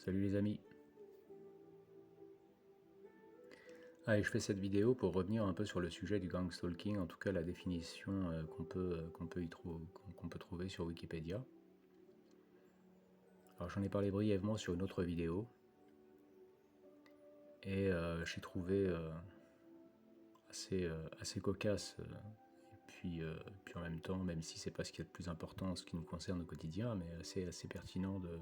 Salut les amis. Allez, je fais cette vidéo pour revenir un peu sur le sujet du gang stalking, en tout cas la définition qu'on peut trouver sur Wikipédia. Alors j'en ai parlé brièvement sur une autre vidéo et j'ai trouvé assez cocasse puis en même temps, même si c'est pas ce qu'il y a de plus important en ce qui nous concerne au quotidien, mais assez pertinent de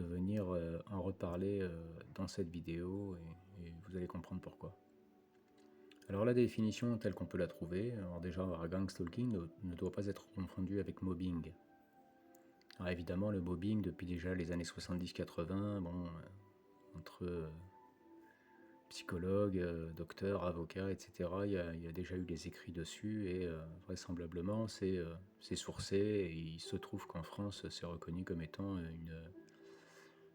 venir en reparler dans cette vidéo et vous allez comprendre pourquoi. Alors la définition telle qu'on peut la trouver, alors déjà gang stalking ne doit pas être confondu avec mobbing. Alors évidemment le mobbing depuis déjà les années 70-80, entre psychologues, docteurs, avocats, etc., il y a déjà eu des écrits dessus et vraisemblablement c'est sourcé et il se trouve qu'en France c'est reconnu comme étant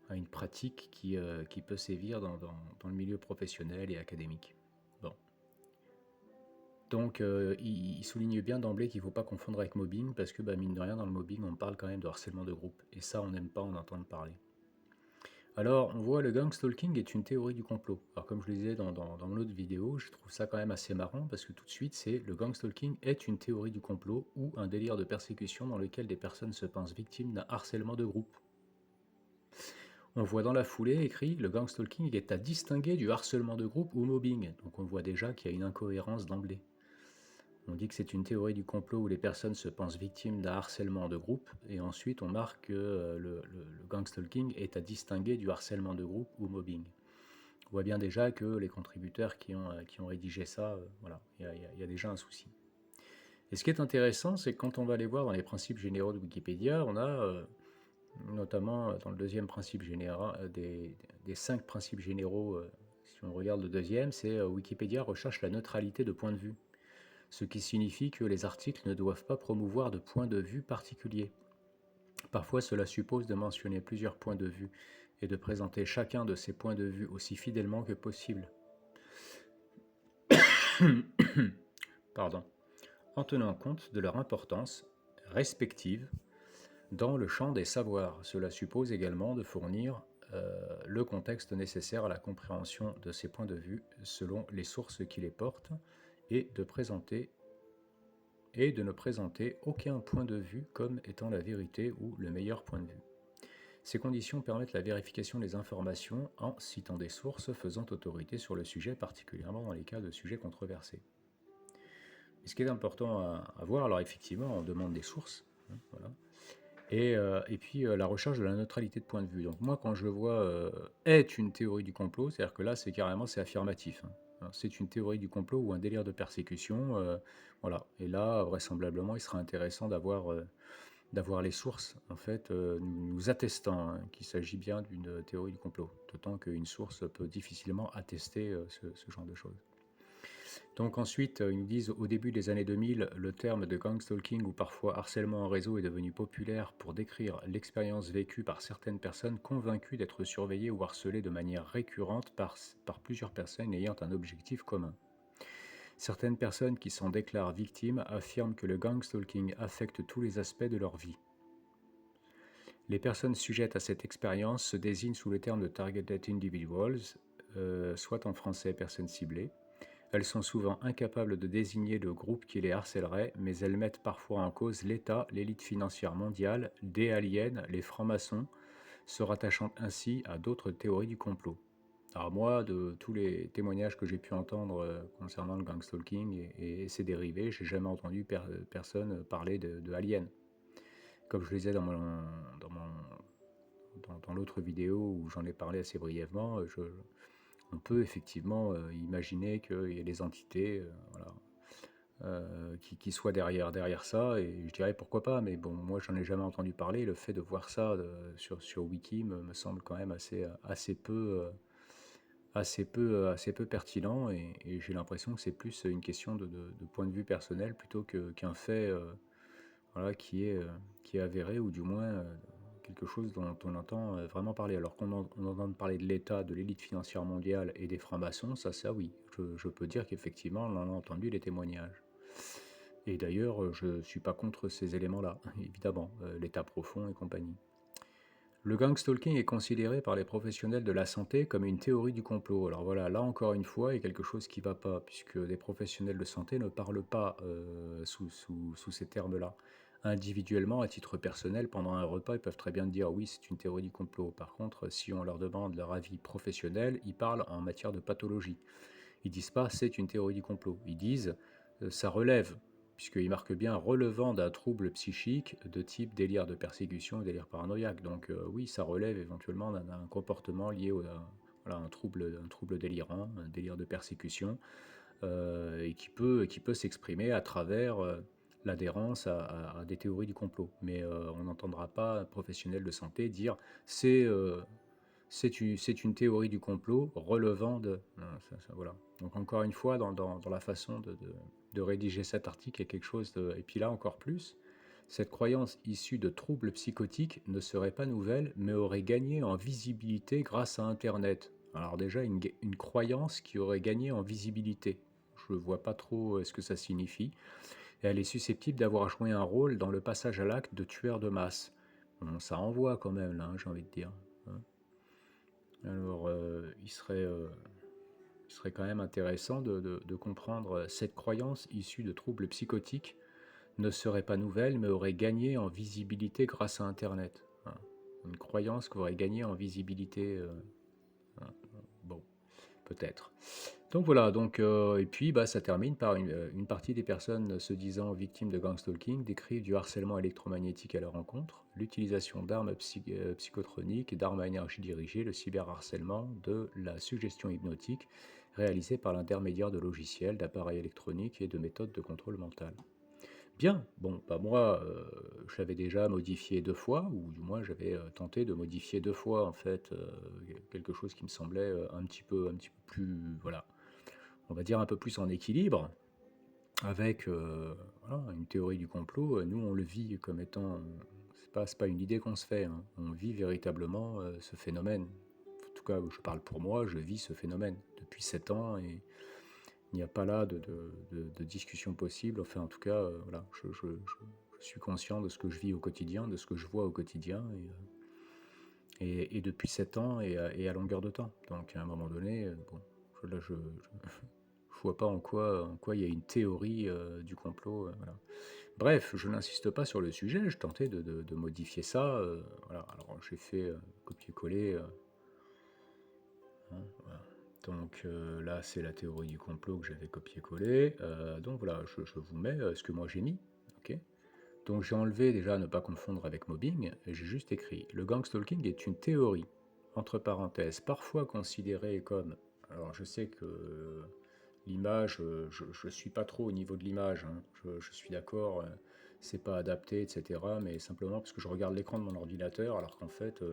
une pratique qui peut sévir dans le milieu professionnel et académique. Bon. Donc il souligne bien d'emblée qu'il ne faut pas confondre avec mobbing parce que mine de rien dans le mobbing on parle quand même de harcèlement de groupe et ça on n'aime pas en entendre parler. Alors on voit le gang stalking est une théorie du complot. Alors comme je le disais dans l'autre vidéo, je trouve ça quand même assez marrant parce que tout de suite c'est le gang stalking est une théorie du complot ou un délire de persécution dans lequel des personnes se pensent victimes d'un harcèlement de groupe. On voit dans la foulée écrit le gang stalking est à distinguer du harcèlement de groupe ou mobbing. Donc on voit déjà qu'il y a une incohérence d'emblée. On dit que c'est une théorie du complot où les personnes se pensent victimes d'un harcèlement de groupe, et ensuite on marque que le gang stalking est à distinguer du harcèlement de groupe ou mobbing. On voit bien déjà que les contributeurs qui ont rédigé ça, voilà, il y a déjà un souci. Et ce qui est intéressant, c'est que quand on va aller voir dans les principes généraux de Wikipédia, on a notamment dans le deuxième principe général, des 5 principes généraux, si on regarde le deuxième, c'est Wikipédia recherche la neutralité de point de vue, ce qui signifie que les articles ne doivent pas promouvoir de point de vue particulier. Parfois, cela suppose de mentionner plusieurs points de vue et de présenter chacun de ces points de vue aussi fidèlement que possible. Pardon. En tenant compte de leur importance respective dans le champ des savoirs. Cela suppose également de fournir le contexte nécessaire à la compréhension de ces points de vue selon les sources qui les portent et de ne présenter aucun point de vue comme étant la vérité ou le meilleur point de vue. Ces conditions permettent la vérification des informations en citant des sources faisant autorité sur le sujet, particulièrement dans les cas de sujets controversés. Et ce qui est important à voir, alors effectivement, on demande des sources, voilà. Et puis la recherche de la neutralité de point de vue. Donc moi, quand je vois est une théorie du complot, c'est-à-dire que là, c'est affirmatif. C'est une théorie du complot ou un délire de persécution, voilà. Et là, vraisemblablement, il sera intéressant d'avoir les sources, en fait, nous attestant qu'il s'agit bien d'une théorie du complot. D'autant qu'une source peut difficilement attester ce genre de choses. Donc ensuite, ils nous disent, au début des années 2000, le terme de gang stalking ou parfois harcèlement en réseau est devenu populaire pour décrire l'expérience vécue par certaines personnes convaincues d'être surveillées ou harcelées de manière récurrente par plusieurs personnes ayant un objectif commun. Certaines personnes qui s'en déclarent victimes affirment que le gang stalking affecte tous les aspects de leur vie. Les personnes sujettes à cette expérience se désignent sous le terme de targeted individuals, soit en français personnes ciblées. Elles sont souvent incapables de désigner le groupe qui les harcèlerait, mais elles mettent parfois en cause l'État, l'élite financière mondiale, des aliens, les francs-maçons, se rattachant ainsi à d'autres théories du complot. Alors moi, de tous les témoignages que j'ai pu entendre concernant le gang stalking et ses dérivés, j'ai jamais entendu personne parler de aliens. Comme je le disais dans l'autre vidéo où j'en ai parlé assez brièvement, on peut effectivement imaginer qu'il y ait des entités qui soient derrière ça, et je dirais pourquoi pas, mais bon, moi j'en ai jamais entendu parler. Le fait de voir ça sur Wiki me semble quand même assez peu pertinent, et j'ai l'impression que c'est plus une question de point de vue personnel plutôt qu'un fait voilà, qui est avéré, ou du moins quelque chose dont on entend vraiment parler. Alors qu'on entend parler de l'État, de l'élite financière mondiale et des francs-maçons, ça oui, je peux dire qu'effectivement on en a entendu les témoignages. Et d'ailleurs, je ne suis pas contre ces éléments-là, évidemment, l'État profond et compagnie. Le gangstalking est considéré par les professionnels de la santé comme une théorie du complot. Alors voilà, là encore une fois, il y a quelque chose qui ne va pas, puisque des professionnels de santé ne parlent pas sous ces termes-là. Individuellement, à titre personnel, pendant un repas, ils peuvent très bien dire oui, c'est une théorie du complot. Par contre, si on leur demande leur avis professionnel, ils parlent en matière de pathologie. Ils disent pas c'est une théorie du complot. Ils disent ça relève, puisqu'ils marquent bien relevant d'un trouble psychique de type délire de persécution ou délire paranoïaque. Donc oui, ça relève éventuellement d'un comportement lié voilà, un trouble délirant, un délire de persécution, et qui peut s'exprimer à travers l'adhérence à des théories du complot. Mais on n'entendra pas un professionnel de santé dire c'est c'est une théorie du complot relevant de... Non, voilà. Donc encore une fois, dans la façon de rédiger cet article, il y a quelque chose de... Et puis là encore plus, cette croyance issue de troubles psychotiques ne serait pas nouvelle, mais aurait gagné en visibilité grâce à Internet. Alors déjà, une croyance qui aurait gagné en visibilité. Je ne vois pas trop ce que ça signifie. Et elle est susceptible d'avoir joué un rôle dans le passage à l'acte de tueur de masse. Bon, ça envoie quand même, là, hein, j'ai envie de dire. Hein. Alors, il serait quand même intéressant de comprendre cette croyance issue de troubles psychotiques ne serait pas nouvelle, mais aurait gagné en visibilité grâce à Internet. Hein. Une croyance qui aurait gagné en visibilité. Hein. Bon, peut-être. Donc voilà, et puis ça termine par une partie des personnes se disant victimes de gangstalking décrivent du harcèlement électromagnétique à leur encontre, l'utilisation d'armes psychotroniques, d'armes à énergie dirigée, le cyberharcèlement, de la suggestion hypnotique réalisée par l'intermédiaire de logiciels, d'appareils électroniques et de méthodes de contrôle mental. Bien, bon, moi, je l'avais déjà modifié 2 fois, ou du moins j'avais tenté de modifier 2 fois en fait quelque chose qui me semblait un petit peu plus, voilà, on va dire un peu plus en équilibre, avec voilà, une théorie du complot. Nous, on le vit comme étant, c'est pas une idée qu'on se fait, hein. On vit véritablement ce phénomène. En tout cas, je parle pour moi, je vis ce phénomène depuis 7 ans et il n'y a pas là de discussion possible. Enfin, en tout cas, voilà, je suis conscient de ce que je vis au quotidien, de ce que je vois au quotidien, et depuis 7 ans et à longueur de temps. Donc, à un moment donné, bon, là, je vois pas en quoi il y a une théorie du complot. Voilà. Bref, je n'insiste pas sur le sujet, je tentais de modifier ça. Voilà. Alors, j'ai fait copier-coller. Hein, voilà. Donc là, c'est la théorie du complot que j'avais copié-collé. Donc voilà, je vous mets ce que moi j'ai mis. Okay. Donc j'ai enlevé déjà ne pas confondre avec mobbing, et j'ai juste écrit le gangstalking est une théorie, entre parenthèses, parfois considérée comme. Alors je sais que l'image, je suis pas trop au niveau de l'image, hein. Je suis d'accord, c'est pas adapté, etc. Mais simplement parce que je regarde l'écran de mon ordinateur, alors qu'en fait,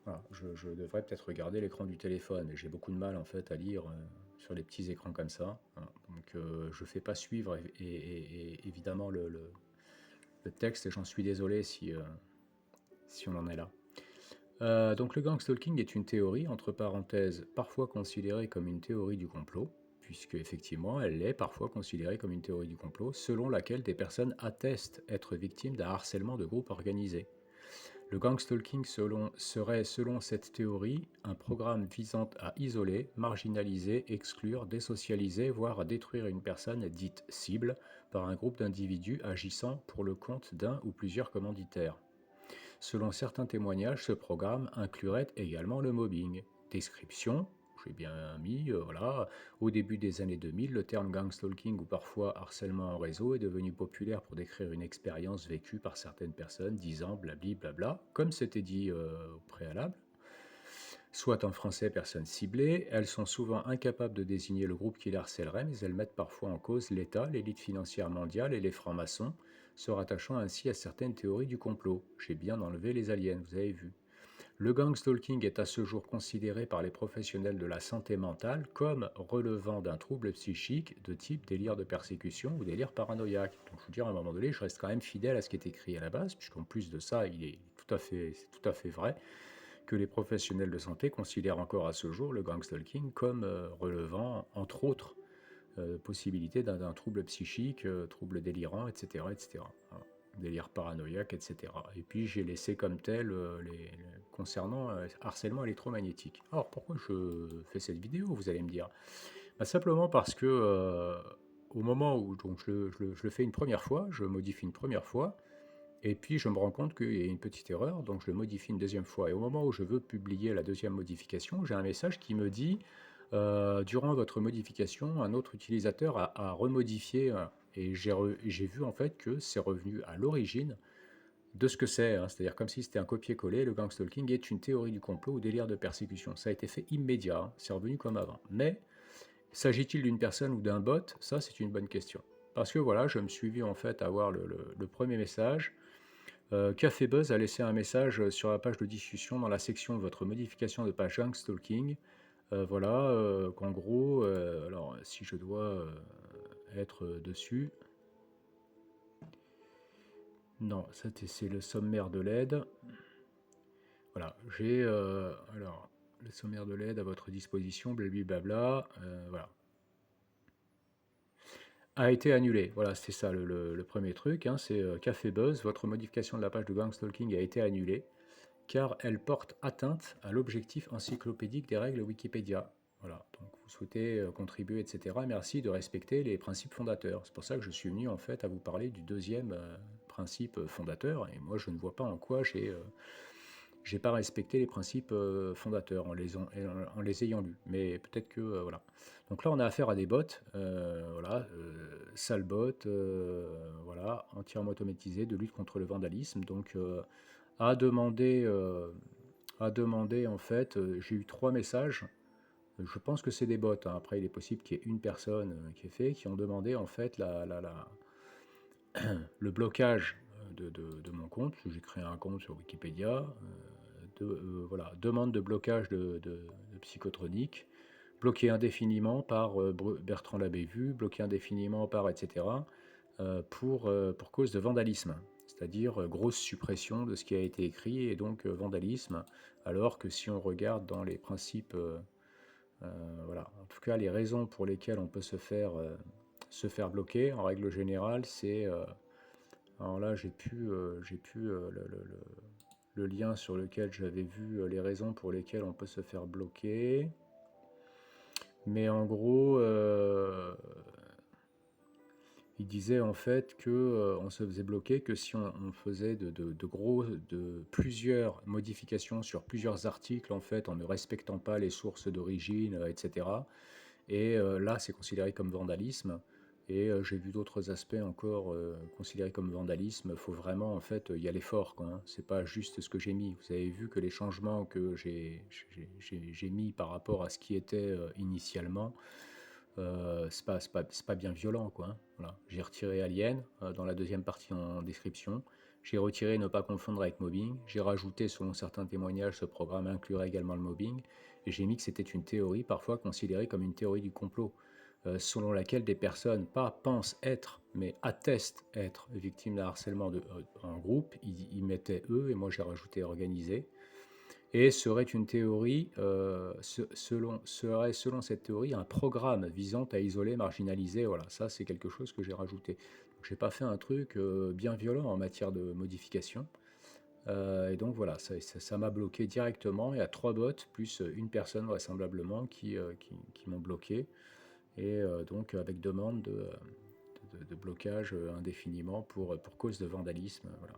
voilà, je devrais peut-être regarder l'écran du téléphone, mais j'ai beaucoup de mal en fait à lire sur les petits écrans comme ça. Voilà. Donc je ne fais pas suivre et évidemment le texte, et j'en suis désolé si on en est là. Donc le gangstalking est une théorie, entre parenthèses, parfois considérée comme une théorie du complot, puisque effectivement elle est parfois considérée comme une théorie du complot, selon laquelle des personnes attestent être victimes d'un harcèlement de groupe organisé. Le gangstalking serait, selon cette théorie, un programme visant à isoler, marginaliser, exclure, désocialiser, voire à détruire une personne dite cible par un groupe d'individus agissant pour le compte d'un ou plusieurs commanditaires. Selon certains témoignages, ce programme inclurait également le mobbing. Description, j'ai bien mis, voilà, au début des années 2000, le terme gangstalking ou parfois harcèlement en réseau est devenu populaire pour décrire une expérience vécue par certaines personnes disant blabli blabla, comme c'était dit au préalable. Soit en français personnes ciblées, elles sont souvent incapables de désigner le groupe qui les harcèlerait, mais elles mettent parfois en cause l'État, l'élite financière mondiale et les francs-maçons, se rattachant ainsi à certaines théories du complot. J'ai bien enlevé les aliens, vous avez vu. Le gangstalking est à ce jour considéré par les professionnels de la santé mentale comme relevant d'un trouble psychique de type délire de persécution ou délire paranoïaque. Donc je veux dire, à un moment donné, je reste quand même fidèle à ce qui est écrit à la base, puisqu'en plus de ça, c'est tout à fait vrai que les professionnels de santé considèrent encore à ce jour le gangstalking comme relevant, entre autres, possibilité d'un trouble psychique, trouble délirant, etc. etc. Voilà. délire paranoïaque, etc. Et puis j'ai laissé comme tel concernant harcèlement électromagnétique. Alors pourquoi je fais cette vidéo, vous allez me dire? Bah, simplement parce que au moment où donc, je le fais une première fois, je modifie une première fois, et puis je me rends compte qu'il y a une petite erreur, donc je le modifie une deuxième fois. Et au moment où je veux publier la deuxième modification, j'ai un message qui me dit durant votre modification, un autre utilisateur a remodifié, et j'ai vu en fait que c'est revenu à l'origine de ce que c'est, hein. C'est-à-dire comme si c'était un copier-coller. Le gangstalking est une théorie du complot ou délire de persécution. Ça a été fait immédiat, hein. C'est revenu comme avant. Mais s'agit-il d'une personne ou d'un bot? Ça, c'est une bonne question. Parce que voilà, je me suis vu en fait avoir le premier message. Café Buzz a laissé un message sur la page de discussion dans la section de votre modification de page Gangstalking. Voilà, qu'en gros, alors si je dois être dessus, non, ça c'est le sommaire de l'aide. Voilà, j'ai alors le sommaire de l'aide à votre disposition, blablabla, voilà. A été annulé, voilà, c'est ça le premier truc, hein, c'est Café Buzz, votre modification de la page de Gangstalking a été annulée, car elle porte atteinte à l'objectif encyclopédique des règles Wikipédia. Voilà, donc vous souhaitez contribuer, etc. Merci de respecter les principes fondateurs. C'est pour ça que je suis venu en fait à vous parler du deuxième principe fondateur, et moi je ne vois pas en quoi j'ai pas respecté les principes fondateurs en les ayant lus. Mais peut-être que voilà. Donc là on a affaire à des bots, voilà, sales bots, voilà, entièrement automatisés de lutte contre le vandalisme. Donc à demander, en fait, j'ai eu 3 messages. Je pense que c'est des bots, hein. Après, il est possible qu'il y ait une personne qui ait fait, qui ont demandé en fait le blocage de mon compte. J'ai créé un compte sur Wikipédia. Voilà, demande de blocage de psychotronique, bloqué indéfiniment par Bertrand Labévu, bloqué indéfiniment par etc. Pour cause de vandalisme, c'est-à-dire grosse suppression de ce qui a été écrit et donc vandalisme, alors que si on regarde dans les principes, voilà, en tout cas les raisons pour lesquelles on peut se faire bloquer, en règle générale, c'est... alors là, j'ai pu le lien sur lequel j'avais vu les raisons pour lesquelles on peut se faire bloquer. Mais en gros, il disait en fait que on se faisait bloquer que si on faisait de plusieurs modifications sur plusieurs articles en fait en ne respectant pas les sources d'origine, etc. Et là, c'est considéré comme vandalisme. Et j'ai vu d'autres aspects encore considérés comme vandalisme. Il faut vraiment en fait y aller fort, quoi, hein. C'est pas juste ce que j'ai mis. Vous avez vu que les changements que j'ai mis par rapport à ce qui était initialement, c'est pas bien violent, quoi, hein. Voilà. J'ai retiré Alien dans la deuxième partie en description. J'ai retiré ne pas confondre avec mobbing. J'ai rajouté, selon certains témoignages, ce programme inclurait également le mobbing. Et j'ai mis que c'était une théorie, parfois considérée comme une théorie du complot, selon laquelle des personnes, pas pensent être, mais attestent être victimes d'un harcèlement en groupe. Ils mettaient eux, et moi j'ai rajouté organisé. Et serait une théorie, serait selon cette théorie un programme visant à isoler, marginaliser. Voilà, ça c'est quelque chose que j'ai rajouté. Je n'ai pas fait un truc bien violent en matière de modification. Et donc voilà, ça m'a bloqué directement. Il y a 3 bots plus une personne vraisemblablement qui m'ont bloqué. Et donc avec demande de blocage indéfiniment pour cause de vandalisme. Voilà.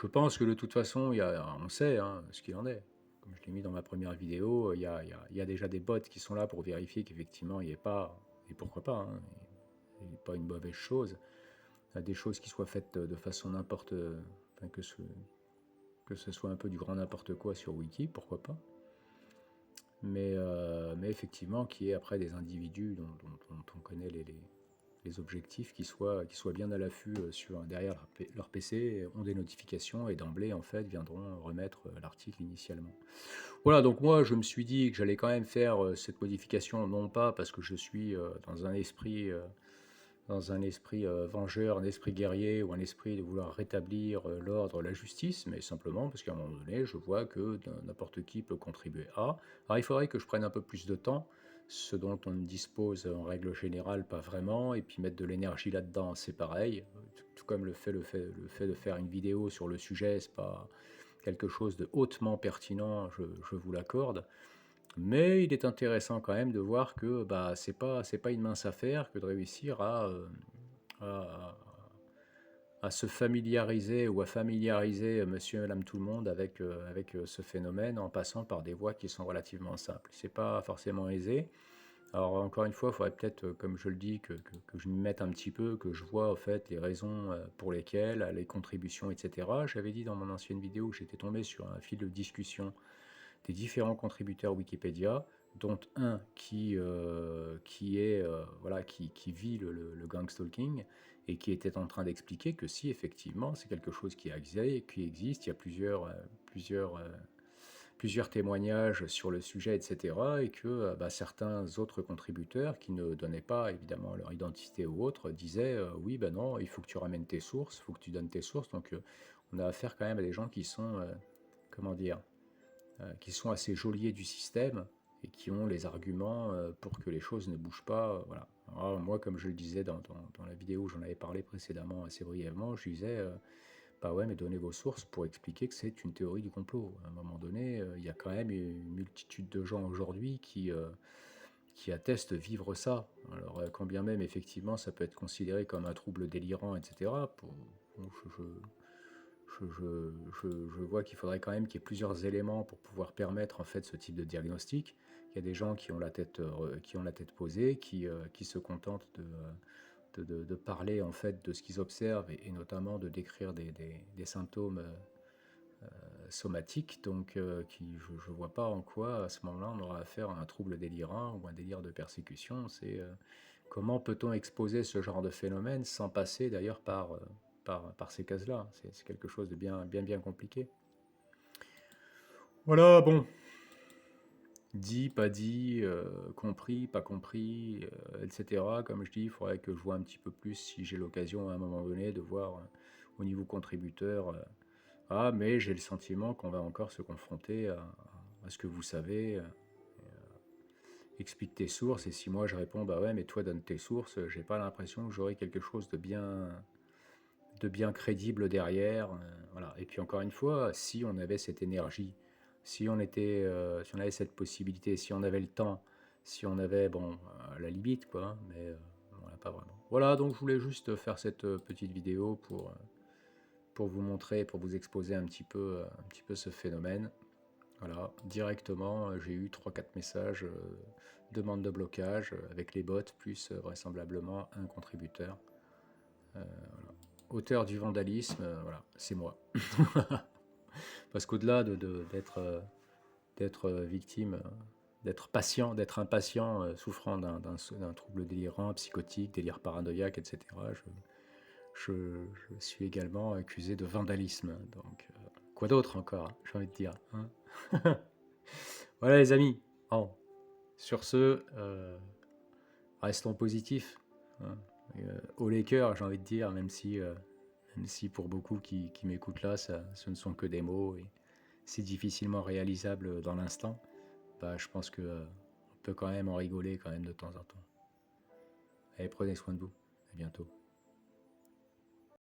Je pense que de toute façon, on sait hein, ce qu'il en est. Comme je l'ai mis dans ma première vidéo, il y a déjà des bots qui sont là pour vérifier qu'effectivement il n'y ait pas, et pourquoi pas, hein, il n'y ait pas une mauvaise chose. Il y a des choses qui soient faites de façon n'importe... Enfin, que ce soit un peu du grand n'importe quoi sur Wiki, pourquoi pas. Mais effectivement, qu'il y ait après des individus dont on connaît les objectifs qui soient bien à l'affût derrière leur PC, ont des notifications et d'emblée en fait viendront remettre l'article initialement. Voilà, donc moi je me suis dit que j'allais quand même faire cette modification, non pas parce que je suis dans un esprit vengeur, un esprit guerrier ou un esprit de vouloir rétablir l'ordre, la justice, mais simplement parce qu'à un moment donné, je vois que n'importe qui peut contribuer à. Alors il faudrait que je prenne un peu plus de temps, ce dont on ne dispose en règle générale pas vraiment, et puis mettre de l'énergie là-dedans, c'est pareil. comme le fait de faire une vidéo sur le sujet, c'est pas quelque chose de hautement pertinent, je vous l'accorde. Mais il est intéressant quand même de voir que bah, c'est pas une mince affaire que de réussir à, à se familiariser ou à familiariser monsieur et madame tout le monde avec ce phénomène en passant par des voies qui sont relativement simples. C'est pas forcément aisé. Alors encore une fois, il faudrait peut-être, comme je le dis, que je m'y mette un petit peu, que je vois en fait les raisons pour lesquelles, les contributions, etc. J'avais dit dans mon ancienne vidéo que j'étais tombé sur un fil de discussion des différents contributeurs Wikipédia, dont un qui vit le gang stalking et qui était en train d'expliquer que si effectivement c'est quelque chose qui existe, il y a plusieurs témoignages sur le sujet, etc. Et que bah, certains autres contributeurs qui ne donnaient pas évidemment leur identité ou autre disaient oui, ben non, il faut que tu ramènes tes sources, il faut que tu donnes tes sources. Donc on a affaire quand même à des gens qui sont, comment dire, qui sont assez geôliers du système et qui ont les arguments pour que les choses ne bougent pas. Voilà. Alors, moi, comme je le disais dans la vidéo où j'en avais parlé précédemment assez brièvement, je disais bah ouais, mais donnez vos sources pour expliquer que c'est une théorie du complot. À un moment donné, il y a quand même une multitude de gens aujourd'hui qui attestent vivre ça. Alors, quand bien même, effectivement, ça peut être considéré comme un trouble délirant, etc., bon, je vois qu'il faudrait quand même qu'il y ait plusieurs éléments pour pouvoir permettre en fait ce type de diagnostic. Il y a des gens qui ont la tête posée, qui se contentent de parler en fait de ce qu'ils observent et notamment de décrire des symptômes somatiques. Donc, je ne vois pas en quoi à ce moment-là on aura affaire à un trouble délirant ou un délire de persécution. C'est comment peut-on exposer ce genre de phénomène sans passer d'ailleurs par ces cases-là. C'est quelque chose de bien compliqué. Voilà, bon. Dit, pas dit, compris, pas compris, etc. Comme je dis, il faudrait que je vois un petit peu plus si j'ai l'occasion à un moment donné de voir au niveau contributeur. Mais j'ai le sentiment qu'on va encore se confronter à ce que vous savez. Explique tes sources, et si moi je réponds, bah ouais, mais toi donne tes sources, j'ai pas l'impression que j'aurai quelque chose de bien crédible derrière. Voilà. Et puis encore une fois, si on avait cette énergie, si on avait cette possibilité, si on avait le temps, si on avait, bon, à la limite, quoi, mais on l'a pas vraiment. Voilà, donc je voulais juste faire cette petite vidéo pour vous montrer, pour vous exposer un petit peu ce phénomène. Voilà, directement, j'ai eu 3-4 messages, demande de blocage avec les bots, plus vraisemblablement un contributeur. Voilà. Auteur du vandalisme, voilà, c'est moi. Parce qu'au-delà d'être victime, d'être patient, d'être impatient, souffrant d'un trouble délirant, psychotique, délire paranoïaque, etc., je suis également accusé de vandalisme. Donc, quoi d'autre encore, j'ai envie de dire, hein. Voilà les amis. Bon, sur ce, restons positifs, hein. Haut les cœurs, j'ai envie de dire, même si pour beaucoup qui m'écoutent là, ce ne sont que des mots et c'est difficilement réalisable dans l'instant, bah, je pense qu'on peut quand même en rigoler quand même de temps en temps. Allez, prenez soin de vous. À bientôt.